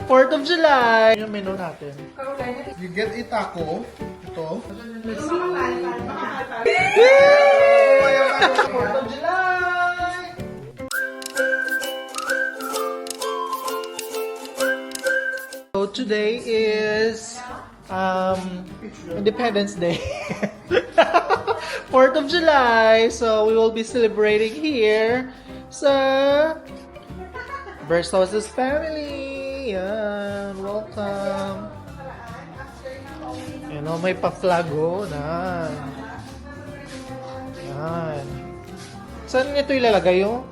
4th of July! Yung menu natin. You get a taco. Ito. Let's see. 4th of July! So today is Independence Day. 4th of July. So we will be celebrating here sa Versosa's family. Yan, welcome. Yan o, may pa-flago na. Yan. Saan nito ilalagay yung?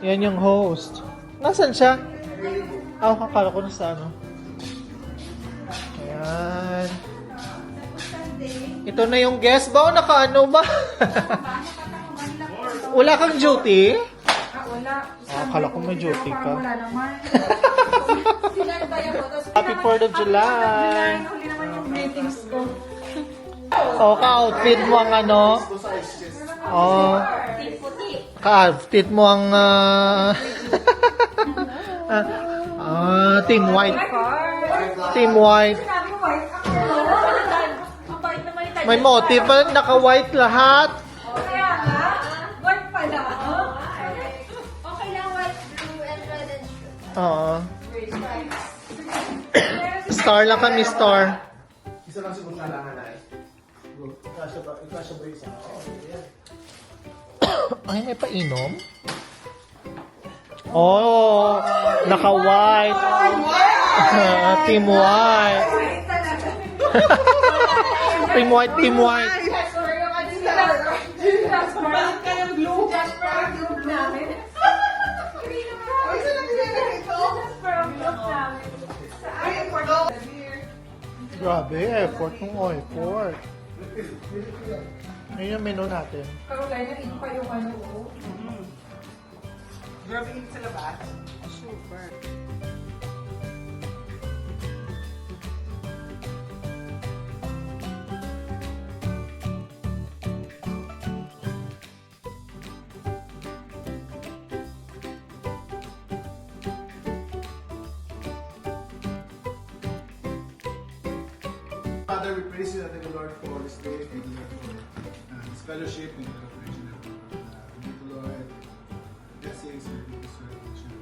Yan yung host. Nasaan siya? Kakala ko na sa ano. Ayan. Ito na yung guest ba o naka-ano ba? Wala kang duty? Wala. Akala ko may duty ka. Wala naman. Happy 4th of July! Huli naman yung greetings ko. O, ka-outfit mo ang ano? O, ka-outfit mo ang Team White. Team White. Sabi ko, white ako. Ang bait naman yung May motive pa, naka-white lahat. Kaya nga, white pala. Okay lang, white, blue, and red and blue. Oo. Star lang kami, star. Isa lang siguro kailangan na eh. Ikasya ba isa? Ay, may painom? Oh, naka-white. Team White. Team White, Team White. Balik ka ng blue. Jasper ang blue namin. Jasper ang blue namin. Grabe, effort ng effort. Ayun yung menu natin. Carolina, ito pa yung ano ko. Grabe yun sa labas. Super. Father, we praise you, the Lord, for this day. Thank you, Lord, for this fellowship and the operation of thank you, Lord. Blessings and restoration.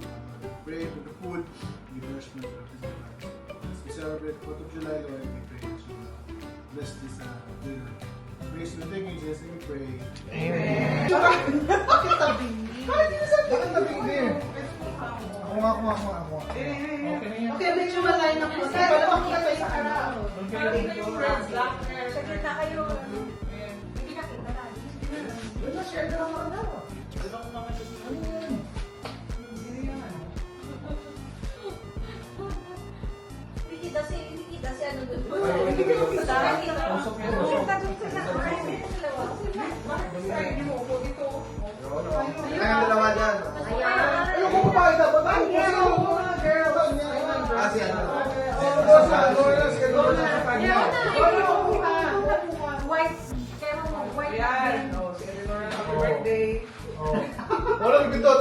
Pray for the food, the nourishment of this life. As we celebrate 4th of July, Lord, we pray that you bless this dinner. Praise you. Thank you, Jesus. And we pray. Amen. Bakit tabing? Bakit tabing din? Ako. Okay, medyo malayo na po. Sa makita sa araw. Sa kita kayo. Hindi nakita na. Share na lang ako. Hindi kasi ano doon. Kaya ang dalawa dyan. Ayoko ko pa ito. Babae ko sila mga girls. Kasi ano? White. Kaya mo, white. Yan. Si Eleanor, happy birthday. Walang gundot.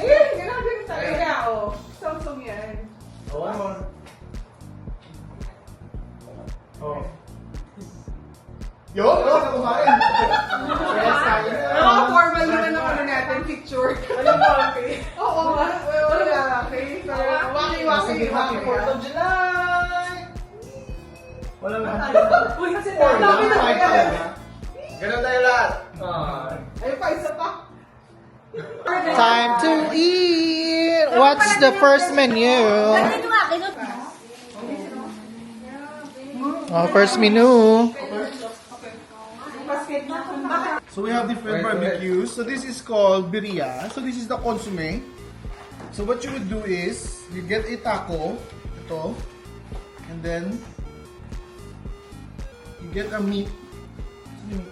Ayun, grabe yung talaga. Samsung yan. Yo, ano kumain? Formal naman ang ano natin, picture. Alam mo, okay? Oo, wala, okay? Sige, happy 4th of July! Wala lang. Uy, kasi dami na kaya. Ganun tayo lahat. Ayun pa, isa pa. Time to eat! What's the first menu? First menu. So we have different barbecues. So this is called birria. So this is the consomme. So what you would do is, you get a taco, ito, and then you get a meat.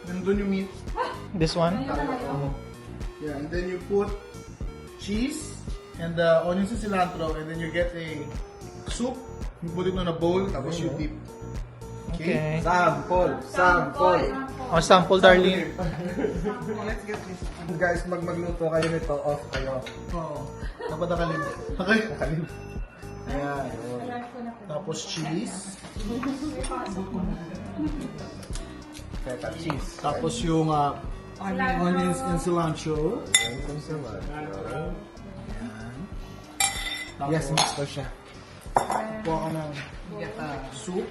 Nandun yung meat. This one? Yeah, and then you put cheese and the onions and cilantro, and then you get a soup. You put it on a bowl, tapos you dip. Okay. Sample. O, sample, darling. Let's get this. Guys, magluto kayo nito, off kayo. Oo. Dapat nakalimit. Nakalimit. Ayan. Tapos cheese. Feta cheese. Tapos yung onions and cilantro. Ayan. Yes, mix ko siya. Kuha ka ng soup.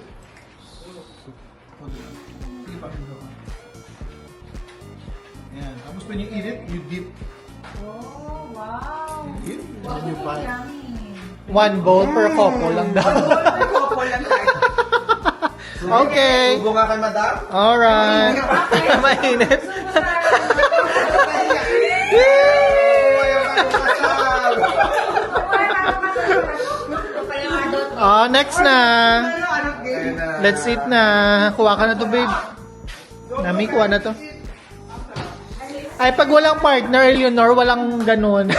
Ayan. Tapos when you eat it, you dip. Oh, wow. You dip, and then you bite. One bowl per couple lang daw. Couple lang tayo. Okay. Subo nga kay madam. Alright. Mainit. Next na. Let's eat na. Kuha ka na to, babe. Nami, kuha na to. Ay, pag walang partner, Eleanor, walang ganun.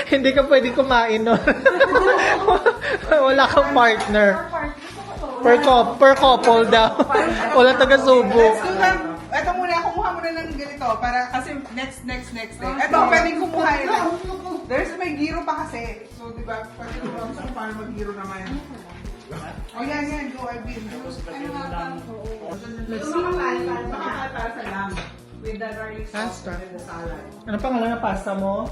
Hindi ka pwede kumain nun. Wala kang partner. Per couple daw. Walang taga-subo. Let's do that. Ito muna, kumuha muna ng ganito. Para kasi next day. Ito, pwedeng kumuha nila. There's may giro pa kasi. So, di ba, pwede kumuha gusto paano mag-giro naman. Oh, yan. Go, I've been. Let's see. Makakal para sa lamb. With the garlic sauce Pasta. and the salad. Ano pangalan ng pasta mo?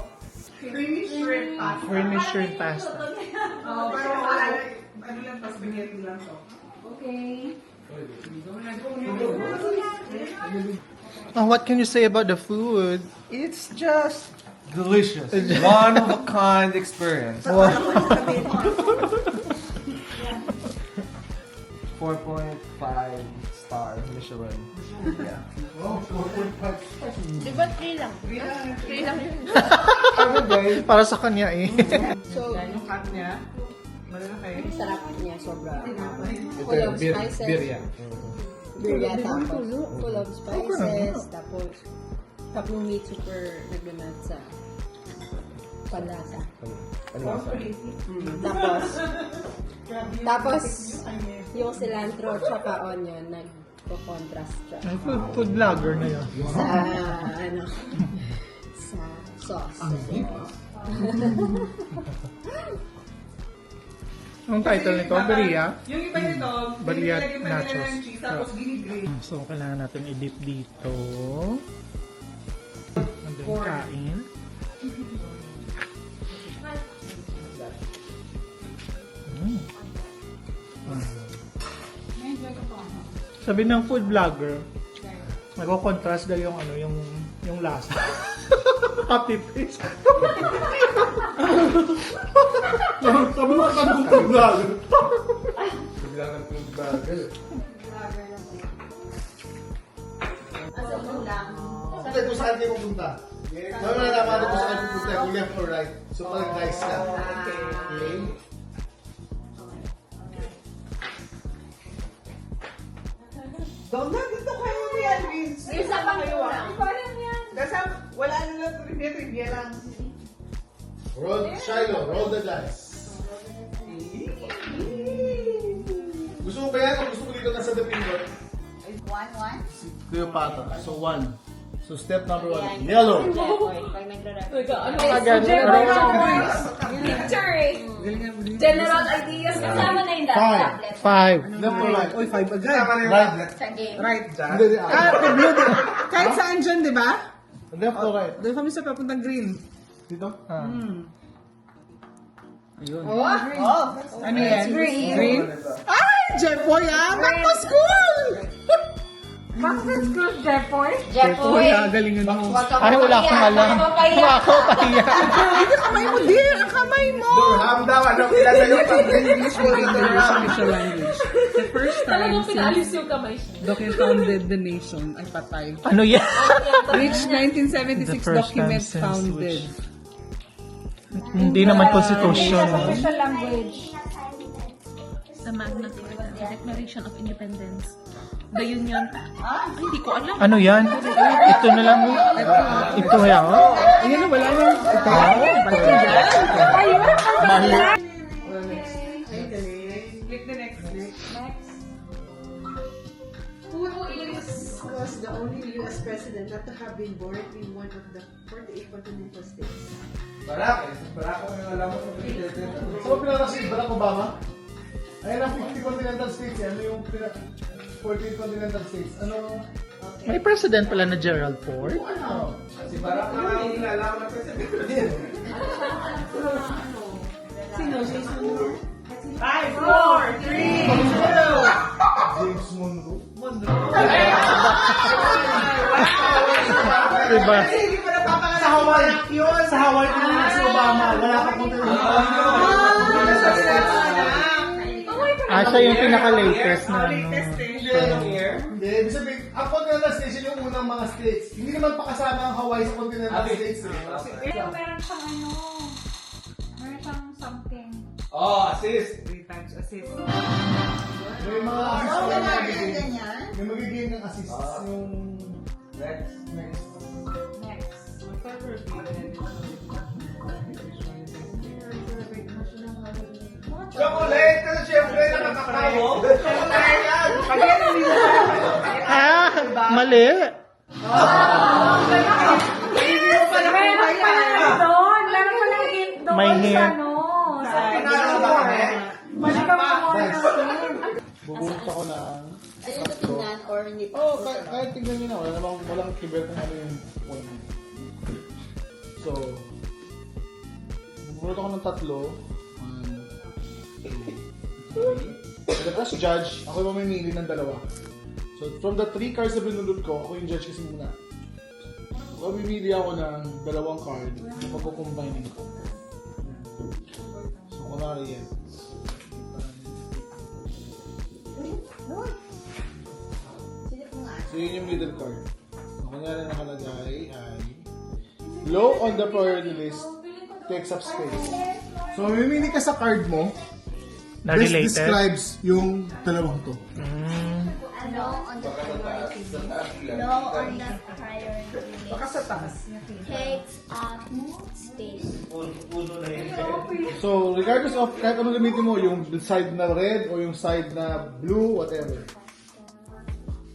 Creamy shrimp pasta. Creamy shrimp pasta. Pero ano lang to, spaghetti lang to. What can you say about the food? It's just delicious. One of a kind experience. 4.5 star Michelin. Yeah. Di ba 3 lang? 3 lang yun. Every day. Para sa kanya eh. So, yung cut niya, malalaki. Sarap niya, sobra. Ito Full yung of spices. birria. Birria, tapos full of spices. Tapos meat super naglanat sa panlasa. Tapos yung cilantro tsaka onion nagko-contrast siya Food vlogger na yun. sa sa sauce. Ang title nito, Beria. Yung iba nito, Birria nilagyan pa nila nachos. ng cheese, tapos ginigrate. So, kailangan natin i-dip dito. And then kain. Sabi ng food vlogger, nagko-contrast daw yung ano, yung lasa. Happy face. Sabi mo ka ng food vlogger. Bigla ng food burger. Kasi kung saan kayo pupunta. Sabi mo na naman kung saan pupunta, kung left or right. So, parang guys ka. Okay? Dito kayo yan, Vince. Isa pang kulang. Kasi wala na lang trivia lang. Roll the dice. Gusto mo ba yan o gusto mo dito nasa the pindot? 1. Cleopatra. So, 1. So, step number 1. Yellow. Picture eh. General ideas. Kasama na yung tablet. 5. Left or right? Uy, 5 agad. Right. Sa game. Right. Hindi, hindi. The blue din. Kahit saan dyan, di ba? Left or right? Doon kami sa papuntang green. Dito? Ano yan? Green. Ay, Jeffoy ah! Back to school! Jeffoy. galingan mo. Ay, wala akong alam. Wala akong pahiya. Hindi kamay mo, dear! Ang kamay mo! Durham daw. Ano kilala yung English will be the official language. The first time since Dokken founded the nation ay patay. Ano yan? Which The 1976 first document time since founded? Hindi naman constitution. language. Sa Magna Carta, the Declaration of Independence. The Union. Hindi ko alam. Ano yan? Ito na lang. Ito yan. Ayun na, wala nang. Ito. Click the next. president not to have been born in one of the 48 continental states? Barack ang alam mo sa presidente. So, pinaka si Barack Obama? Ayun ang 50 continental states. Ano yung 14 continental states? Ano? May president pala na Gerald Ford. Si Barack ang alam na presidente. Sino? Jason Moore? 5, 4, 3, 2. James Monroe. Diba? Kasi hindi mo napapangalan Sa Hawaii. yun. Sa Hawaii pinanganak si Obama. Wala ka punta yung Siya yung pinaka-latest na ano. Hindi, ibig sabihin, ang continental states yun yung unang mga states. Hindi naman pakasama ang Hawaii sa continental states. Pero meron siyang ano, meron siyang something. Oh, assist. 3 times assist. May mga assist na magiging. May magiging ng assist yung Next. next. Next. Chocolate! Kasi syempre nakakakaw. Mali. Meron pa lang hint doon May sa hint. ano. Sa Balik ka mo Bubulot ako na. Ay, ito tingnan or hindi pa? Oh, kahit tignan nyo na. Walang kiber kung ano yung point. So, bubulot ako ng 3. 1, 2, 3. And as judge, ako yung mamimili ng 2. So, from the 3 cards na binulot ko, ako yung judge kasi muna. So, mamimili ako ng 2 card na pagkukombining ko. So, kunwari yan. So, yun yung middle card. So, kunyari nakalagay ay low on the priority list takes up space. So, mamimili ka sa card mo. Na This related. describes yung 2 to. Low on the priority list. Low on the priority list. Baka sa taas. Takes up space. So, regardless of kahit ano gamitin mo, yung side na red o yung side na blue, whatever.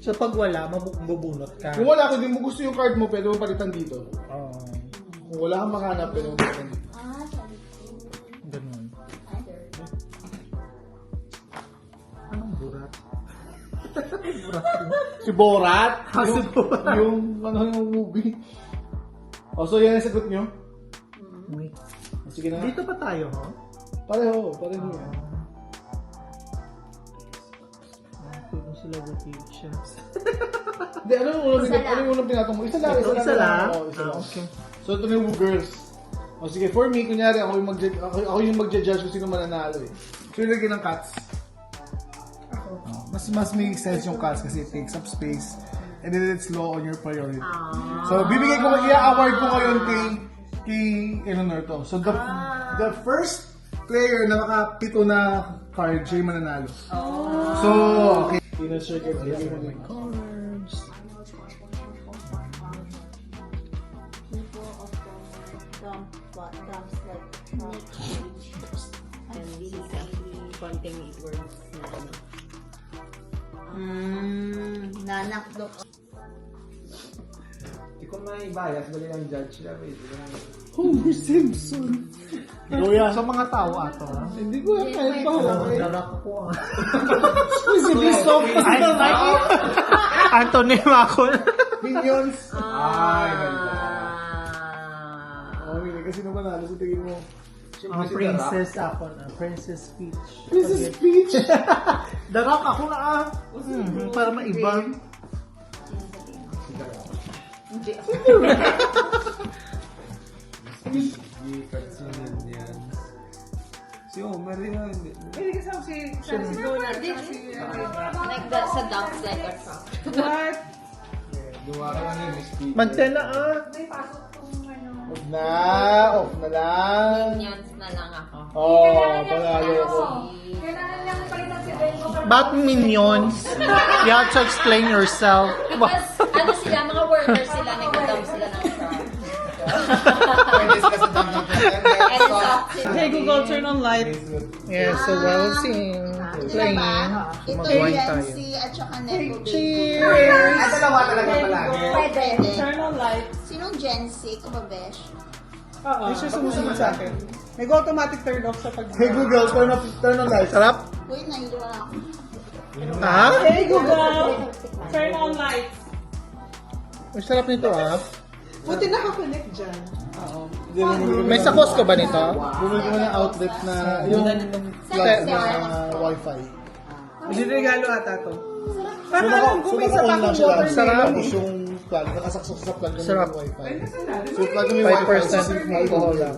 So pag wala, mabubunot ka. Kung wala, kung di mo gusto yung card mo, pwede mo palitan dito. Oh, Kung wala kang makahanap, pwede mo palitan dito. ganun. Anong burat? Si Borat? Si Borat. Yung ano yung movie. Oh, so yan ang sagot nyo? Sige na. Dito pa tayo, ho? Pareho yan. Kung sila vacations. Hindi, ano yung unang pinatong mo? Isa lang. Isa lang? Oo, isa lang. Okay. So ito na yung girls. O sige, for me, kunyari ako yung magja-judge kung sino mananalo eh. So yung lagyan ng cats. Mas make sense yung cats kasi it takes up space and then it's low on your priority. So bibigay ko, i-award ko ngayon kay Eleanor to. So the first player na makapito na card, siya yung mananalo. So, okay. Pinasure ko my cards. And these konting words na ano. Nanakdok. Hindi ko maibayas, dali ang judge siya. Homer Simpson. Luya sa mga tao ato. Hindi ko yan kahit pa. Darak po. Si Bishop. Anthony Macon. Minions. Ay, ganda. Oh, Mini, kasi naman nalo sa tingin mo. Ang princess ako na. Princess Peach. Princess Peach. Darak ako na para maibang. Katsunan yan. Si Homer yun. Hindi kasama si Donald. Like that sa dumps like a truck. What? Gawa ka lang yun, Miss Peter. Magtena May pasok tong ano. Off na lang. Minions na lang ako. Oh, panalo ko. Kailangan lang palitan si Benko. Ba't minions? You have to explain yourself. Because, ano sila, mga workers sila, nag-dump sila ng truck. Pwede sila sa dami ng And it's up Hey Google, turn on light. Yeah, so while sing, playing, Ito mag-wine Gen tayo. Z at saka Nepo Baby. Cheers! Dalawa talaga palagi. Pwede. Turn on light. Sinong Gen Z? Ikaw ba, Besh? Hindi siya sumusunod sa akin. Nag-automatic turn off sa pag... Hey Google, turn on lights. Sarap? Uy, nahilo ako. Ha? Hey Google, turn on lights. Ang sarap nito ah. Buti nakakonect dyan. Oo. May sa Costco ba nito? Bumili ko ng outlet na yung plug na wifi. Hindi regalo ata to. So, Parang alam ko may isa pa naka-on lang akong siya water lang. Sarap. Tapos yung plug, nakasaksak sa plug ng Sarap. wifi. So, plug mo yung wifi. 5% alcohol lang.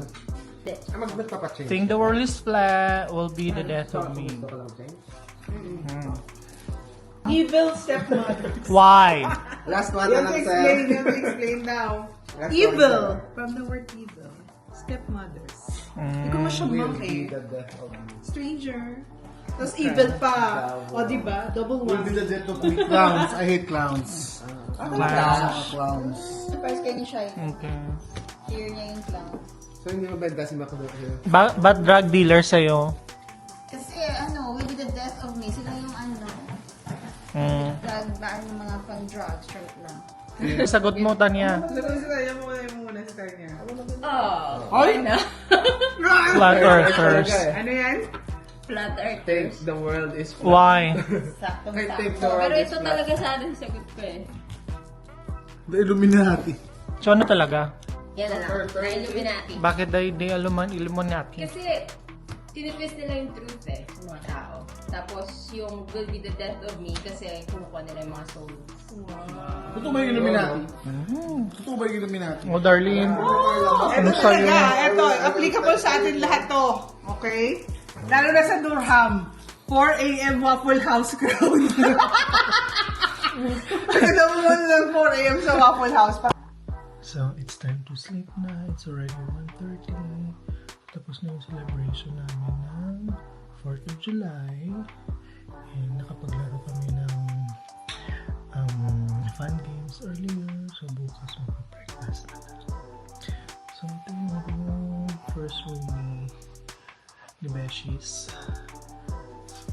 Magpapacheck. Think the world is flat will be the death of me. Evil stepmother. Why? Last one You na have to lang, sir. explain, you have to explain now. Last Evil. one, From the word evil. Stepmothers. Mm. Hindi ko masyamang Be eh. the death of me. Stranger. Tapos evil pa. O, diba? Double Will be one. the death of me. Clowns. I hate clowns. Clowns. Surprise kayo ni Shai. Okay. Fear niya yung clown. So, hindi mabenta si Makoto here. Ba't drug dealer sa'yo? Kasi will be the death of me. Sila yung drug ba ng mga pang-drugs, short lang. Sagot mo, Tanya. Sabi sila, yan muna sa kanya. Flat earthers. Ano yan? Flat Earth. Think the world is flat. Why? I think the Pero world is ito flat. talaga sa atin sagot ko eh. The Illuminati. So ano talaga? Yan na lang. Na Illuminati. Bakit di Illuminati? Kasi, tinitwist nila yung truth eh, sa mga tao. Tapos, yung will be the death of me kasi kumukuha nila yung mga souls. Totoo ba yung Illuminati? Totoo ba yung Illuminati? Oh, Darlene. Ito sa'yo? talaga. Ito, applicable sa atin lahat to. Okay? Lalo na sa Durham. 4 a.m. Waffle House crowd. Alam mo lang 4 a.m. sa Waffle House. So, it's time to sleep na. It's already 1:30. Tapos na yung celebration namin ng 4th of July. And nakapaglaro kami ng fun games earlier. So, bukas magpa-breakfast na. So, tingnan ko first room ni Beshies.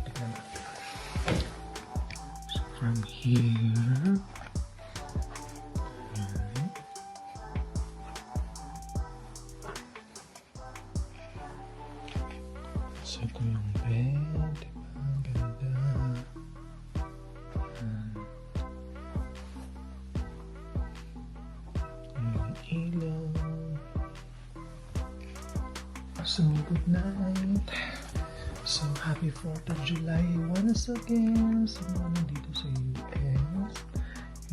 Tingnan natin. So, from here... So, ito yung bed. Ang ganda. Yung ilaw. So, good night. So, happy 4th of July once again sa mga nandito sa US.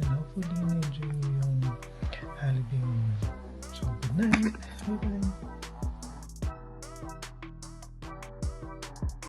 And hopefully, na-enjoy nyo yung holiday mo. So, good night. Bye-bye.